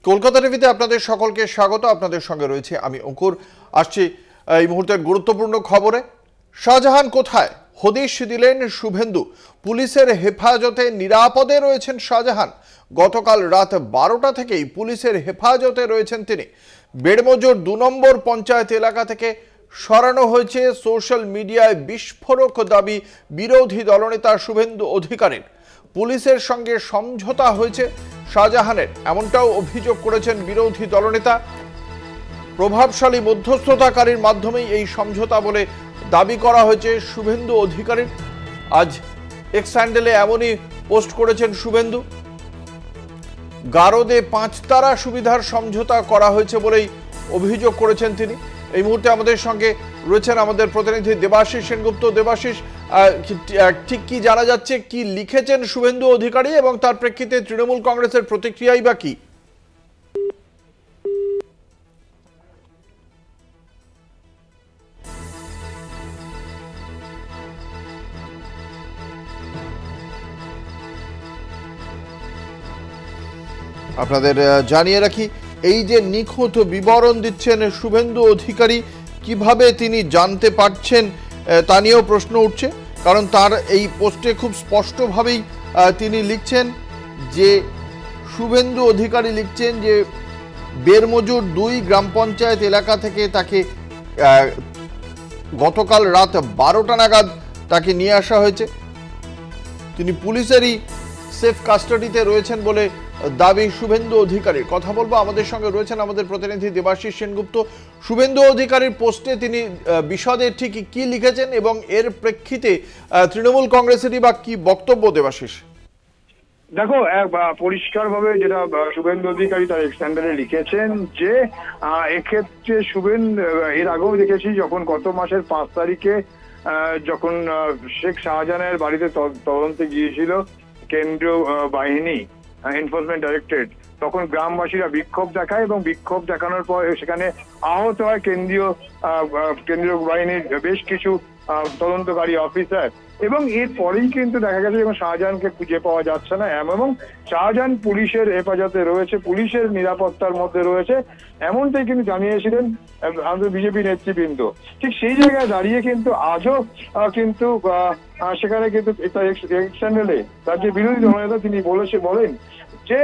কলকাতা টিভিতে আপনাদের সকলকে স্বাগত। আপনাদের সঙ্গে রয়েছে আমি অঙ্কুর। আসছি এই মুহূর্তের গুরুত্বপূর্ণ খবরে। শাহজাহান কোথায়? হদিশ দিলেন শুভেন্দু। পুলিশের হেফাজতে নিরাপদে রয়েছেন শাহজাহান। গতকাল রাত 12টা থেকেই পুলিশের হেফাজতে রয়েছেন তিনি। বেড়মজুর 2 নম্বর পঞ্চায়েত এলাকা থেকে সরানো হয়েছে। সোশ্যাল মিডিয়ায় বিস্ফোরক দাবি বিরোধী দলনেতা শুভেন্দু অধিকারীর। পুলিশের সঙ্গে সমঝোতা হয়েছে শাহজাহানের, এমনটাও অভিযোগ করেছেন বিরোধী দলনেতা। প্রভাবশালী মধ্যস্থতাকারীর মাধ্যমেই এই সমঝোতা বলে দাবি করা হয়েছে শুভেন্দু অধিকারীর। আজ এক্স হ্যান্ডেলে এমনই পোস্ট করেছেন শুভেন্দু। গারদে 5 তারা সুবিধার সমঝোতা করা হয়েছে বলেই অভিযোগ করেছেন তিনি। এই মুহূর্তে আমাদের সঙ্গে রয়েছেন আমাদের প্রতিনিধি দেবাশিস সেনগুপ্ত। দেবাশিস, ঠিক কি জানা যাচ্ছে, কি লিখেছেন শুভেন্দু অধিকারী এবং তার প্রেক্ষিতে তৃণমূল কংগ্রেসের প্রতিক্রিয়াই বা কি? আপনাদের জানিয়ে রাখি, এই যে নিখুঁত বিবরণ দিচ্ছেন শুভেন্দু অধিকারী, কিভাবে তিনি জানতে পারছেন তা নিয়েও প্রশ্ন উঠছে। কারণ তার এই পোস্টে খুব স্পষ্টভাবেই তিনি লিখছেন যে, শুভেন্দু অধিকারী লিখছেন যে বেড়মজুর 2 গ্রাম পঞ্চায়েত এলাকা থেকে তাকে গতকাল রাত 12টা নাগাদ তাকে নিয়ে আসা হয়েছে। তিনি পুলিশেরই সেফ কাস্টাডিতে রয়েছেন বলে দাবি শুভেন্দু অধিকারীর। কথা বলবো, আমাদের সঙ্গে রয়েছেন আমাদের প্রতিনিধি দেবাশিস সেনগুপ্ত। শুভেন্দু অধিকারীর পোস্টে তিনি বিশদে ঠিক কি লিখেছেন এবং এর প্রেক্ষিতে তৃণমূল কংগ্রেসেরই বা কি বক্তব্য? দেবাশিস, দেখো, পরিষ্কারভাবে যেটা শুভেন্দু অধিকারী তার এক্সট্যান্ডারে লিখেছেন যে এক্ষেত্রে এর আগেও দেখেছি, যখন গত মাসের 5 তারিখে যখন শেখ শাহজাহানের বাড়িতে তদন্তে গিয়েছিল কেন্দ্রীয় বাহিনী, এনফোর্সমেন্ট ডাইরেক্টরেট, তখন গ্রামবাসীরা বিক্ষোভ দেখায় এবং বিক্ষোভ দেখানোর পর সেখানে আহত হয় কেন্দ্রীয় বাহিনীর বেশ কিছু তদন্তকারী অফিসার। এবং এরপরেই কিন্তু দেখা গেছে যখন শাহজাহানকে খুঁজে পাওয়া যাচ্ছে না এবং শাহজাহান পুলিশের হেফাজতে রয়েছে, পুলিশের নিরাপত্তার মধ্যে রয়েছে, এমনটাই কিন্তু জানিয়েছিলেন আমাদের বিজেপি নেতৃবৃন্দ। ঠিক সেই জায়গায় দাঁড়িয়ে কিন্তু আজও কিন্তু সেখানে কিন্তু চ্যানেলে রাজ্যের বিরোধী দলনেতা তিনি বলেন যে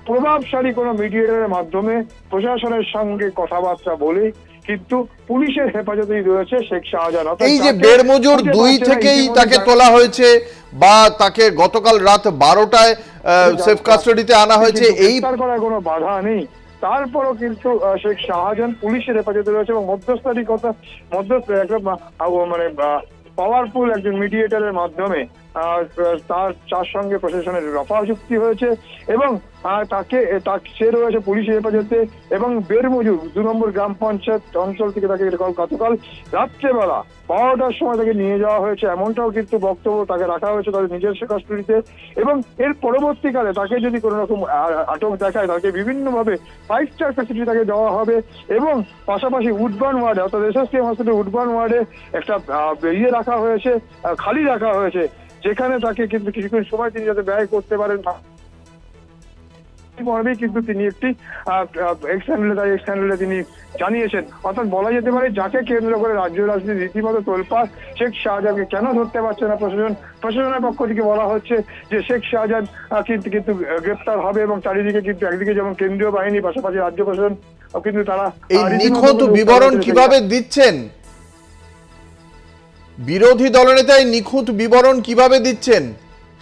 প্রভাবশালী কোনো মিডিয়েটরের মাধ্যমে প্রশাসনের সঙ্গে কথাবার্তা বলে কিন্তু পুলিশের হেফাজতেই রয়েছে শেখ শাহজাহান। এই যে বেড়মজুর 2 থেকেই তাকে তোলা হয়েছে বা তাকে গতকাল রাত 12টায় সেফ কাস্টাডিতে আনা হয়েছে, এই করার কোনো বাধা নেই। তারপরও কিন্তু শেখ শাহজাহান পুলিশের হেফাজতে রয়েছে এবং মানে পাওয়ারফুল একজন মিডিয়েটরের মাধ্যমে তার সঙ্গে প্রশাসনের রফা চুক্তি হয়েছে এবং সে রয়েছে পুলিশের হেফাজতে। এবং বেড়মজুর 2 নম্বর গ্রাম পঞ্চায়েত অঞ্চল থেকে তাকে গতকাল রাত্রেবেলা 12টার সময় তাকে নিয়ে যাওয়া হয়েছে, এমনটাও কিন্তু বক্তব্য তাকে রাখা হয়েছে তাদের নিজস্ব কাস্টডিতে। এবং এর পরবর্তীকালে তাকে যদি কোনো রকম আটক দেখায় তাকে বিভিন্নভাবে 5 স্টার ফ্যাসিলিটি তাকে দেওয়া হবে। এবং পাশাপাশি উডবার্ন ওয়ার্ডে, অর্থাৎ এসএসকেএম হসপিটাল উডবার্ন ওয়ার্ডে একটা রাখা হয়েছে, খালি রাখা হয়েছে, যেখানে তাকে কিন্তু কিছুক্ষণ সময় তিনি যাতে ব্যয় করতে পারেন। কিন্তু তিনি একটি এক্সট্যান্ডারে তিনি জানিয়েছেন। অর্থাৎ বলা যেতে পারে যাকে কেন্দ্র করে রাজ্য রাজনীতি রীতিমতো তোলপাড়। শেখ শাহজাহানকে কেন ধরতে পারছে না প্রশাসনের পক্ষ থেকে বলা হচ্ছে যে শেখ শাহজাহান কিন্তু গ্রেপ্তার হবে এবং চারিদিকে কিন্তু একদিকে যেমন কেন্দ্রীয় বাহিনী, পাশাপাশি রাজ্য প্রশাসন কিন্তু তারা এই নিখুঁত বিবরণ কিভাবে দিচ্ছেন? বিরোধী দলনেতা এই নিখুঁত বিবরণ কিভাবে দিচ্ছেন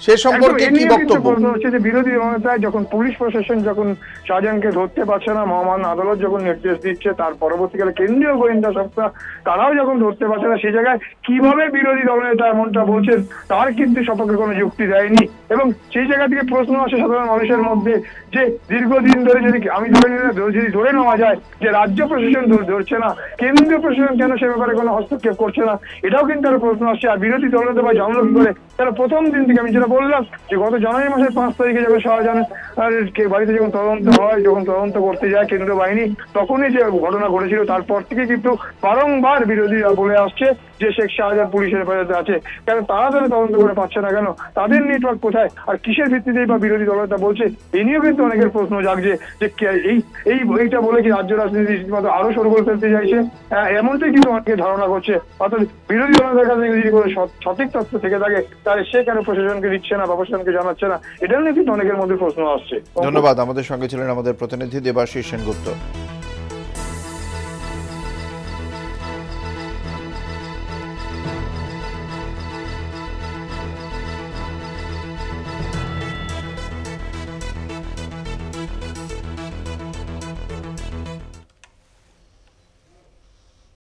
সে সম্পর্কে কি বক্তব্য? হচ্ছে যে বিরোধী দলনেতায় যখন পুলিশ প্রশাসন যখন শাহজাহানকে ধরতে পারছে না, মহামান্য আদালত যখন নির্দেশ দিচ্ছে, তার পরবর্তীকালে কেন্দ্রীয় গোয়েন্দা সংস্থা তারাও যখন ধরতে পারছে না, সেই জায়গায় কিভাবে বিরোধী দলনেতা এমনটা বলছেন তার কিন্তু সপক্ষে কোনো যুক্তি দেয়নি। এবং সেই জায়গা থেকে প্রশ্ন আসে সাধারণ মানুষের মধ্যে যে দীর্ঘদিন ধরে যদি ধরে নেওয়া যায় যে রাজ্য প্রশাসন ধরছে না, কেন্দ্রীয় প্রশাসন কেন সে ব্যাপারে কোনো হস্তক্ষেপ করছে না, এটাও কিন্তু আরো প্রশ্ন আসছে। আর বিরোধী দলনেতা বা জানলো কি করে তারা প্রথম দিন থেকে, আমি যেটা বললাম যে গত জানুয়ারি মাসের 5 তারিখে যখন শাহজাহানের বাড়িতে যখন তদন্ত হয়, যখন তদন্ত করতে যায় কেন্দ্রীয় বাহিনী, তখনই যে ঘটনা ঘটেছিল তারপর থেকে কিন্তু বারংবার বিরোধীরা বলে আসছে যে শেখ শাহজাহান পুলিশের হেফাজতে আছে। কেন তারা তদন্ত করে পাচ্ছে না কেন? তাদের নেটওয়ার্ক কোথায়? আর কিসের ভিত্তিতেই বা বিরোধী দলটা বলছে? এই নিয়েও কিন্তু অনেকের প্রশ্ন জাগছে যে এইটা বলে কি রাজ্য রাজনীতি রীতিমতো আরো সরগোল ফেলতে চাইছে, এমনটাই কিন্তু অনেকে ধারণা করছে। অর্থাৎ বিরোধী দলের কাছে যদি কোনো সঠিক তথ্য থেকে থাকে তাহলে সে কেন প্রশাসনকে দিচ্ছে না বা প্রশাসনকে জানাচ্ছে না, এটা নিয়ে কিন্তু অনেকের মধ্যে প্রশ্ন আসছে। ধন্যবাদ। আমাদের সঙ্গে ছিলেন আমাদের প্রতিনিধি দেবাশিস সেনগুপ্ত।